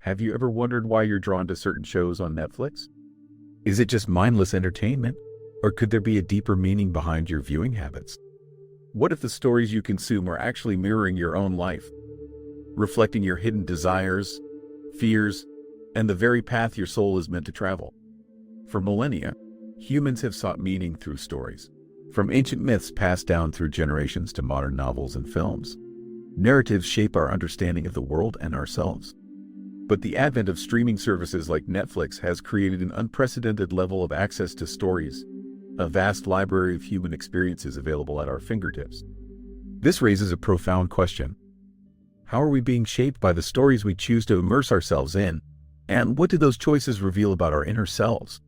Have you ever wondered why you're drawn to certain shows on Netflix? Is it just mindless entertainment, or could there be a deeper meaning behind your viewing habits? What if the stories you consume are actually mirroring your own life, reflecting your hidden desires, fears, and the very path your soul is meant to travel? For millennia, humans have sought meaning through stories, from ancient myths passed down through generations to modern novels and films. Narratives shape our understanding of the world and ourselves. But the advent of streaming services like Netflix has created an unprecedented level of access to stories, a vast library of human experiences available at our fingertips. This raises a profound question. How are we being shaped by the stories we choose to immerse ourselves in? And what do those choices reveal about our inner selves?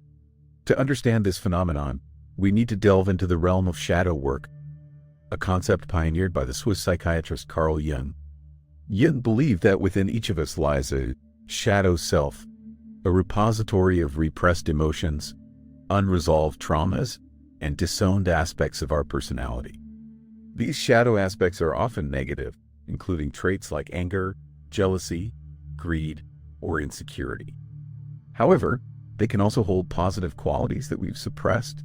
To understand this phenomenon, we need to delve into the realm of shadow work, a concept pioneered by the Swiss psychiatrist Carl Jung. Jung believed that within each of us lies a shadow self, a repository of repressed emotions, unresolved traumas, and disowned aspects of our personality. These shadow aspects are often negative, including traits like anger, jealousy, greed, or insecurity. However, they can also hold positive qualities that we've suppressed,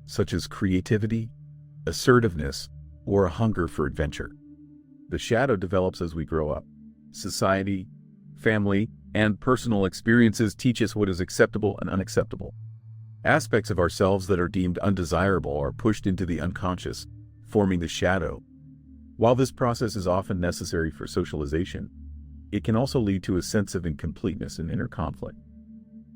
such as creativity, assertiveness, or a hunger for adventure. The shadow develops as we grow up. Society, family, and personal experiences teach us what is acceptable and unacceptable. Aspects of ourselves that are deemed undesirable are pushed into the unconscious, forming the shadow. While this process is often necessary for socialization, it can also lead to a sense of incompleteness and inner conflict.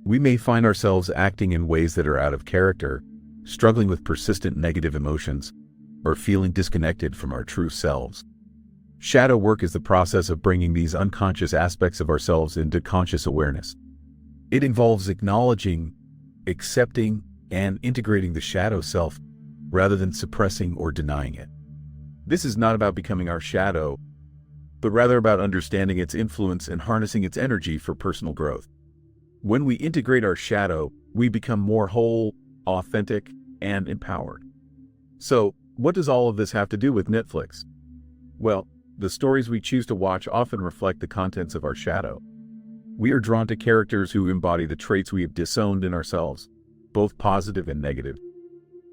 We may find ourselves acting in ways that are out of character, struggling with persistent negative emotions, or feeling disconnected from our true selves. Shadow work is the process of bringing these unconscious aspects of ourselves into conscious awareness. It involves acknowledging, accepting, and integrating the shadow self rather than suppressing or denying it. This is not about becoming our shadow, but rather about understanding its influence and harnessing its energy for personal growth. When we integrate our shadow, we become more whole, authentic, and empowered. So, what does all of this have to do with Netflix? Well, the stories we choose to watch often reflect the contents of our shadow. We are drawn to characters who embody the traits we have disowned in ourselves, both positive and negative.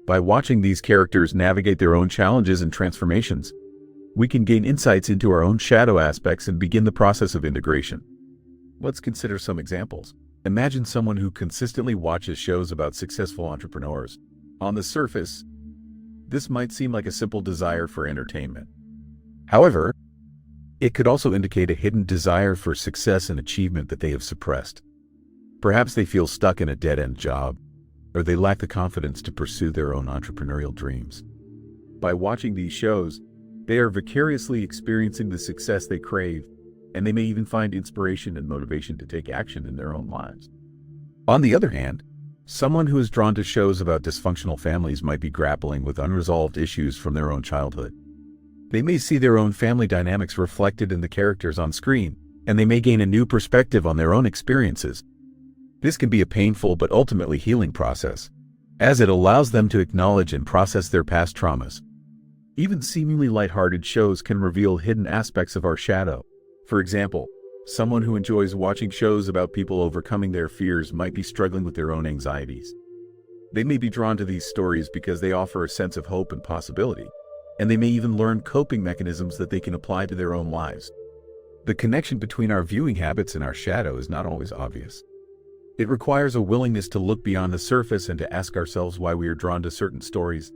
By watching these characters navigate their own challenges and transformations, we can gain insights into our own shadow aspects and begin the process of integration. Let's consider some examples. Imagine someone who consistently watches shows about successful entrepreneurs. On the surface, this might seem like a simple desire for entertainment. However, it could also indicate a hidden desire for success and achievement that they have suppressed. Perhaps they feel stuck in a dead-end job, or they lack the confidence to pursue their own entrepreneurial dreams. By watching these shows, they are vicariously experiencing the success they crave, and they may even find inspiration and motivation to take action in their own lives. On the other hand, someone who is drawn to shows about dysfunctional families might be grappling with unresolved issues from their own childhood. They may see their own family dynamics reflected in the characters on screen, and they may gain a new perspective on their own experiences. This can be a painful but ultimately healing process, as it allows them to acknowledge and process their past traumas. Even seemingly lighthearted shows can reveal hidden aspects of our shadow. For example, someone who enjoys watching shows about people overcoming their fears might be struggling with their own anxieties. They may be drawn to these stories because they offer a sense of hope and possibility, and they may even learn coping mechanisms that they can apply to their own lives. The connection between our viewing habits and our shadow is not always obvious. It requires a willingness to look beyond the surface and to ask ourselves why we are drawn to certain stories.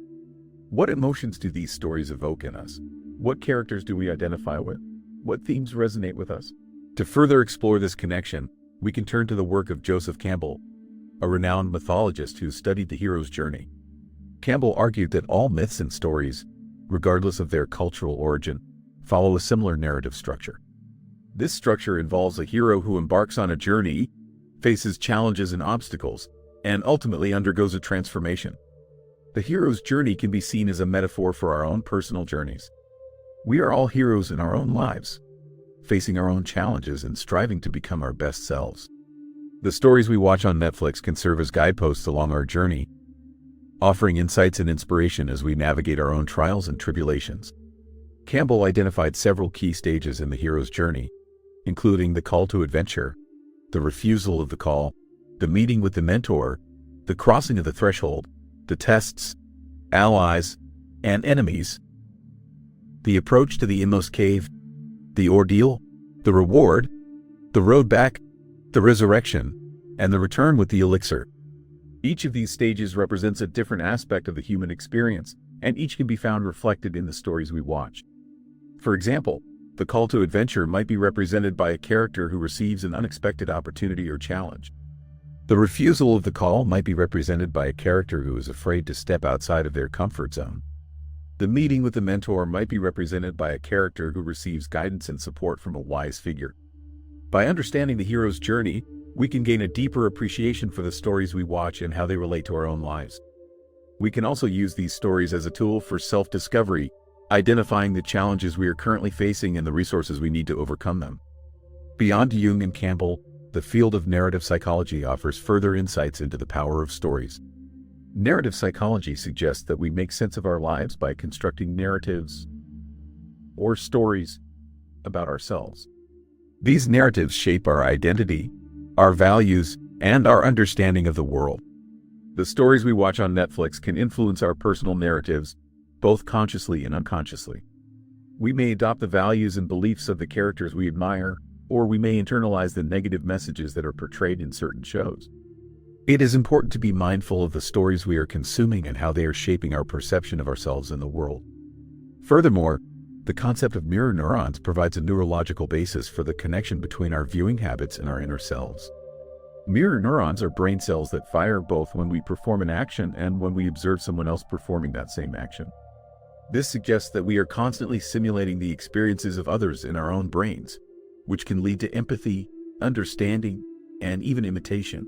What emotions do these stories evoke in us? What characters do we identify with? What themes resonate with us? To further explore this connection, we can turn to the work of Joseph Campbell, a renowned mythologist who studied the hero's journey. Campbell argued that all myths and stories, regardless of their cultural origin, follow a similar narrative structure. This structure involves a hero who embarks on a journey, faces challenges and obstacles, and ultimately undergoes a transformation. The hero's journey can be seen as a metaphor for our own personal journeys. We are all heroes in our own lives, facing our own challenges and striving to become our best selves. The stories we watch on Netflix can serve as guideposts along our journey, offering insights and inspiration as we navigate our own trials and tribulations. Campbell identified several key stages in the hero's journey, including the call to adventure, the refusal of the call, the meeting with the mentor, the crossing of the threshold, the tests, allies, and enemies, the approach to the inmost cave, the ordeal, the reward, the road back, the resurrection, and the return with the elixir. Each of these stages represents a different aspect of the human experience, and each can be found reflected in the stories we watch. For example, the call to adventure might be represented by a character who receives an unexpected opportunity or challenge. The refusal of the call might be represented by a character who is afraid to step outside of their comfort zone. The meeting with the mentor might be represented by a character who receives guidance and support from a wise figure. By understanding the hero's journey, we can gain a deeper appreciation for the stories we watch and how they relate to our own lives. We can also use these stories as a tool for self-discovery, identifying the challenges we are currently facing and the resources we need to overcome them. Beyond Jung and Campbell, the field of narrative psychology offers further insights into the power of stories. Narrative psychology suggests that we make sense of our lives by constructing narratives or stories about ourselves. These narratives shape our identity, our values, and our understanding of the world. The stories we watch on Netflix can influence our personal narratives, both consciously and unconsciously. We may adopt the values and beliefs of the characters we admire, or we may internalize the negative messages that are portrayed in certain shows. It is important to be mindful of the stories we are consuming and how they are shaping our perception of ourselves and the world. Furthermore, the concept of mirror neurons provides a neurological basis for the connection between our viewing habits and our inner selves. Mirror neurons are brain cells that fire both when we perform an action and when we observe someone else performing that same action. This suggests that we are constantly simulating the experiences of others in our own brains, which can lead to empathy, understanding, and even imitation.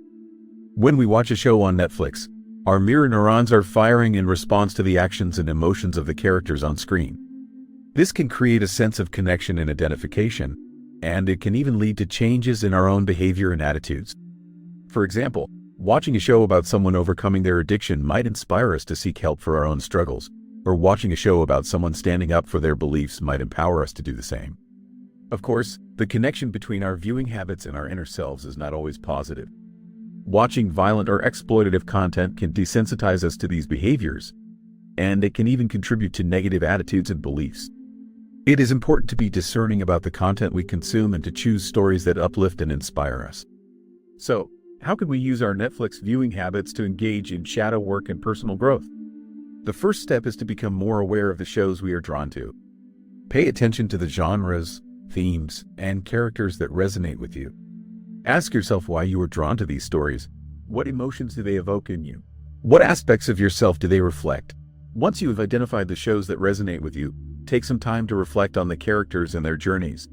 When we watch a show on Netflix, our mirror neurons are firing in response to the actions and emotions of the characters on screen. This can create a sense of connection and identification, and it can even lead to changes in our own behavior and attitudes. For example, watching a show about someone overcoming their addiction might inspire us to seek help for our own struggles, or watching a show about someone standing up for their beliefs might empower us to do the same. Of course, the connection between our viewing habits and our inner selves is not always positive. Watching violent or exploitative content can desensitize us to these behaviors, and it can even contribute to negative attitudes and beliefs. It is important to be discerning about the content we consume and to choose stories that uplift and inspire us. So, how can we use our Netflix viewing habits to engage in shadow work and personal growth? The first step is to become more aware of the shows we are drawn to. Pay attention to the genres, themes, and characters that resonate with you. Ask yourself why you are drawn to these stories. What emotions do they evoke in you? What aspects of yourself do they reflect? Once you have identified the shows that resonate with you, take some time to reflect on the characters and their journeys.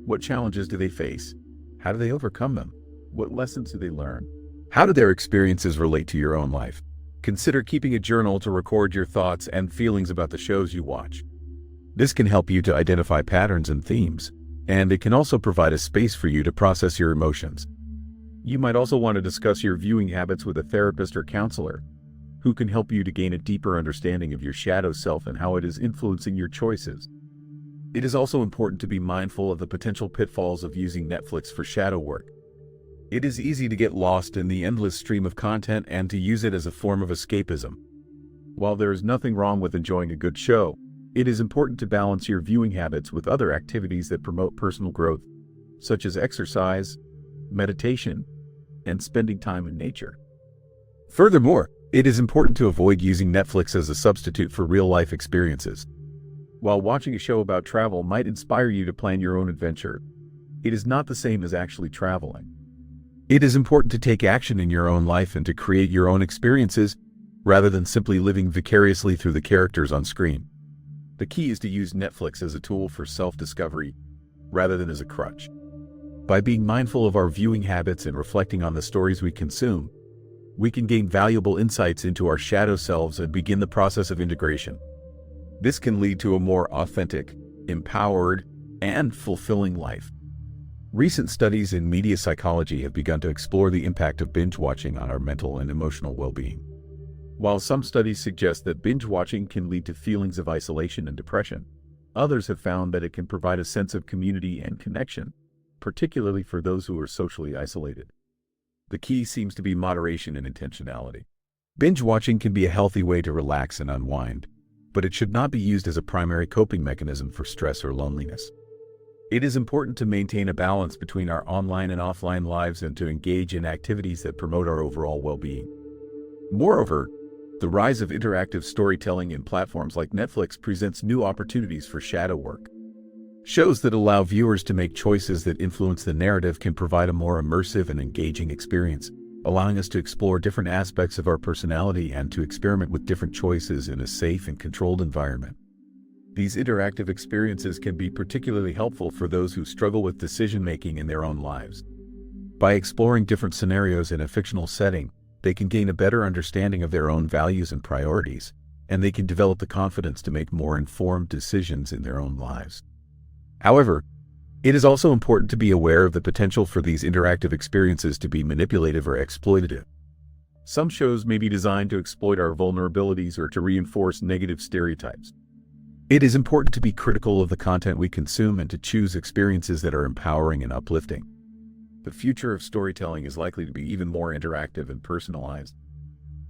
What challenges do they face? How do they overcome them? What lessons do they learn? How do their experiences relate to your own life? Consider keeping a journal to record your thoughts and feelings about the shows you watch. This can help you to identify patterns and themes, and it can also provide a space for you to process your emotions. You might also want to discuss your viewing habits with a therapist or counselor, who can help you to gain a deeper understanding of your shadow self and how it is influencing your choices. It is also important to be mindful of the potential pitfalls of using Netflix for shadow work. It is easy to get lost in the endless stream of content and to use it as a form of escapism. While there is nothing wrong with enjoying a good show, it is important to balance your viewing habits with other activities that promote personal growth, such as exercise, meditation, and spending time in nature. Furthermore, it is important to avoid using Netflix as a substitute for real-life experiences. While watching a show about travel might inspire you to plan your own adventure, it is not the same as actually traveling. It is important to take action in your own life and to create your own experiences, rather than simply living vicariously through the characters on screen. The key is to use Netflix as a tool for self-discovery, rather than as a crutch. By being mindful of our viewing habits and reflecting on the stories we consume, we can gain valuable insights into our shadow selves and begin the process of integration. This can lead to a more authentic, empowered, and fulfilling life. Recent studies in media psychology have begun to explore the impact of binge watching on our mental and emotional well-being. While some studies suggest that binge watching can lead to feelings of isolation and depression, others have found that it can provide a sense of community and connection, particularly for those who are socially isolated. The key seems to be moderation and intentionality. Binge watching can be a healthy way to relax and unwind, but it should not be used as a primary coping mechanism for stress or loneliness. It is important to maintain a balance between our online and offline lives and to engage in activities that promote our overall well-being. Moreover, the rise of interactive storytelling in platforms like Netflix presents new opportunities for shadow work. Shows that allow viewers to make choices that influence the narrative can provide a more immersive and engaging experience, allowing us to explore different aspects of our personality and to experiment with different choices in a safe and controlled environment. These interactive experiences can be particularly helpful for those who struggle with decision-making in their own lives. By exploring different scenarios in a fictional setting, they can gain a better understanding of their own values and priorities, and they can develop the confidence to make more informed decisions in their own lives. However, it is also important to be aware of the potential for these interactive experiences to be manipulative or exploitative. Some shows may be designed to exploit our vulnerabilities or to reinforce negative stereotypes. It is important to be critical of the content we consume and to choose experiences that are empowering and uplifting. The future of storytelling is likely to be even more interactive and personalized.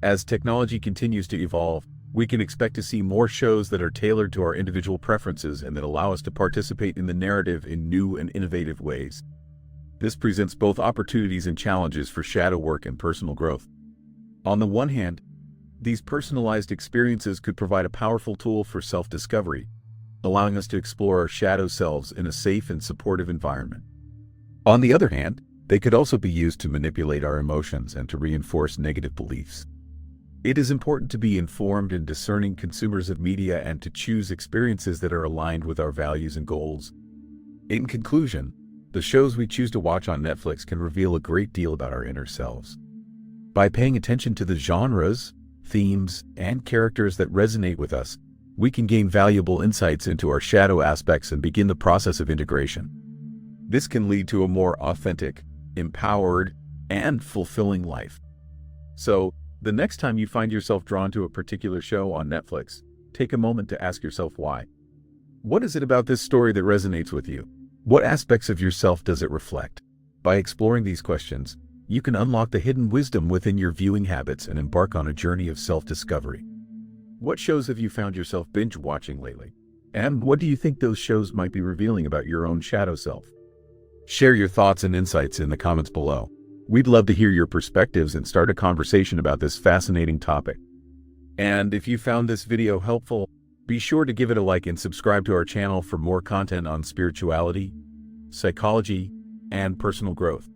As technology continues to evolve, we can expect to see more shows that are tailored to our individual preferences and that allow us to participate in the narrative in new and innovative ways. This presents both opportunities and challenges for shadow work and personal growth. On the one hand, these personalized experiences could provide a powerful tool for self-discovery, allowing us to explore our shadow selves in a safe and supportive environment. On the other hand, they could also be used to manipulate our emotions and to reinforce negative beliefs. It is important to be informed and discerning consumers of media and to choose experiences that are aligned with our values and goals. In conclusion, the shows we choose to watch on Netflix can reveal a great deal about our inner selves. By paying attention to the genres, themes, and characters that resonate with us, we can gain valuable insights into our shadow aspects and begin the process of integration. This can lead to a more authentic, empowered, and fulfilling life. So, the next time you find yourself drawn to a particular show on Netflix, take a moment to ask yourself why. What is it about this story that resonates with you? What aspects of yourself does it reflect? By exploring these questions, you can unlock the hidden wisdom within your viewing habits and embark on a journey of self-discovery. What shows have you found yourself binge watching lately? And what do you think those shows might be revealing about your own shadow self? Share your thoughts and insights in the comments below. We'd love to hear your perspectives and start a conversation about this fascinating topic. And if you found this video helpful, be sure to give it a like and subscribe to our channel for more content on spirituality, psychology, and personal growth.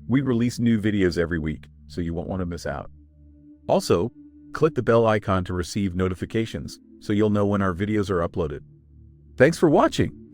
We release new videos every week, so you won't want to miss out. Also, click the bell icon to receive notifications, so you'll know when our videos are uploaded. Thanks for watching!